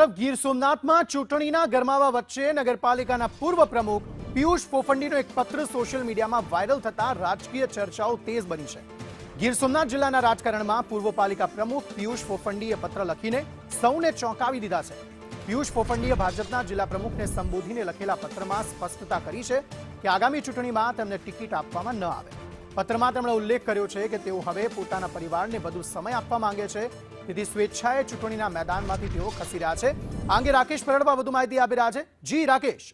તરફ ગીર સોમનાથમાં ચૂંટણીના ગરમાવા વચ્ચે નગરપાલિકાના પૂર્વ પ્રમુખ પિયુષ પોફંડીનો એક પત્ર સોશિયલ મીડિયામાં વાયરલ થતા રાજકીય ચર્ચાઓ તેજ બની છે। ગીર સોમનાથ જિલ્લાના રાજકારણમાં પૂર્વ પાલિકા પ્રમુખ પિયુષ પોફંડીએ પત્ર લખીને સૌને ચોંકાવી દીધા છે। પિયુષ પોફંડીએ ભાજપના જિલ્લા પ્રમુખને સંબોધીને લખેલા પત્રમાં સ્પષ્ટતા કરી છે કે આગામી ચૂંટણીમાં તેમને ટિકિટ આપવામાં ન આવે। પત્રમાં તેમણે ઉલ્લેખ કર્યો છે કે તેઓ હવે પોતાના પરિવારને વધુ સમય આપવા માંગે છે, તેથી સ્વેચ્છાએ ચૂંટણીના મેદાનમાંથી તેઓ ખસી રહ્યા છે। આ અંગે રાકેશ પરડવા વધુ માહિતી આપી રહ્યા છે। જી રાકેશ।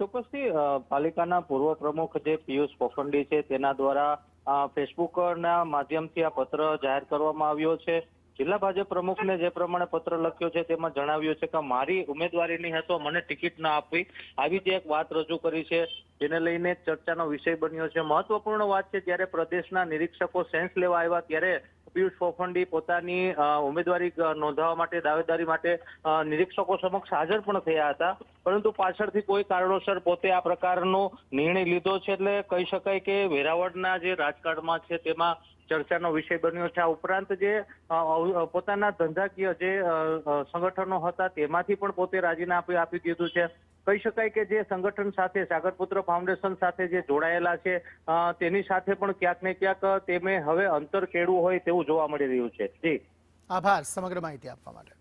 ચોક્કસથી પાલિકાના પૂર્વ પ્રમુખ જે પિયુષ પોફંડી છે તેના દ્વારા ફેસબુકના માધ્યમથી આ પત્ર જાહેર કરવામાં આવ્યો છે। જિલ્લા ભાજપ પ્રમુખને જે પ્રમાણે પત્ર લખ્યો છે તેમાં જણાવ્યું છે કે મારી ઉમેદવારીની હતો, મને ટિકિટ ન આપવી, આવી જે એક વાત રજૂ કરી છે, જેને લઈને ચર્ચાનો વિષય બન્યો છે। મહત્વપૂર્ણ વાત છે, જ્યારે પ્રદેશના નિરીક્ષકો સેન્સ લેવા આવ્યા ત્યારે પિયુષ પોફંડી પોતાની ઉમેદવારી નોંધાવવા માટે, દાવેદારી માટે નિરીક્ષકો સમક્ષ હાજર પણ થયા હતા, પરંતુ પાછળથી કોઈ કારણોસર પોતે આ પ્રકારનો નિર્ણય લીધો છે। એટલે કહી શકાય કે વેરાવળના જે રાજકારણમાં છે તેમાં ચર્ચાનો વિષય બન્યો છે। આ ઉપરાંત જે પોતાના ધંધાકીય જે સંગઠનો હતા તેમાંથી પણ પોતે રાજીનામું આપી દીધું છે। કહી શકાય કે જે સંગઠન સાથે સાગરપુત્ર ફાઉન્ડેશન સાથે જે જોડાયેલા છે તેની સાથે પણ ક્યાંક ને ક્યાંક તેમે હવે અંતર કેળવું હોય તેવું જોવા મળી રહ્યું છે। જી, આભાર સમગ્ર માહિતી આપવા માટે।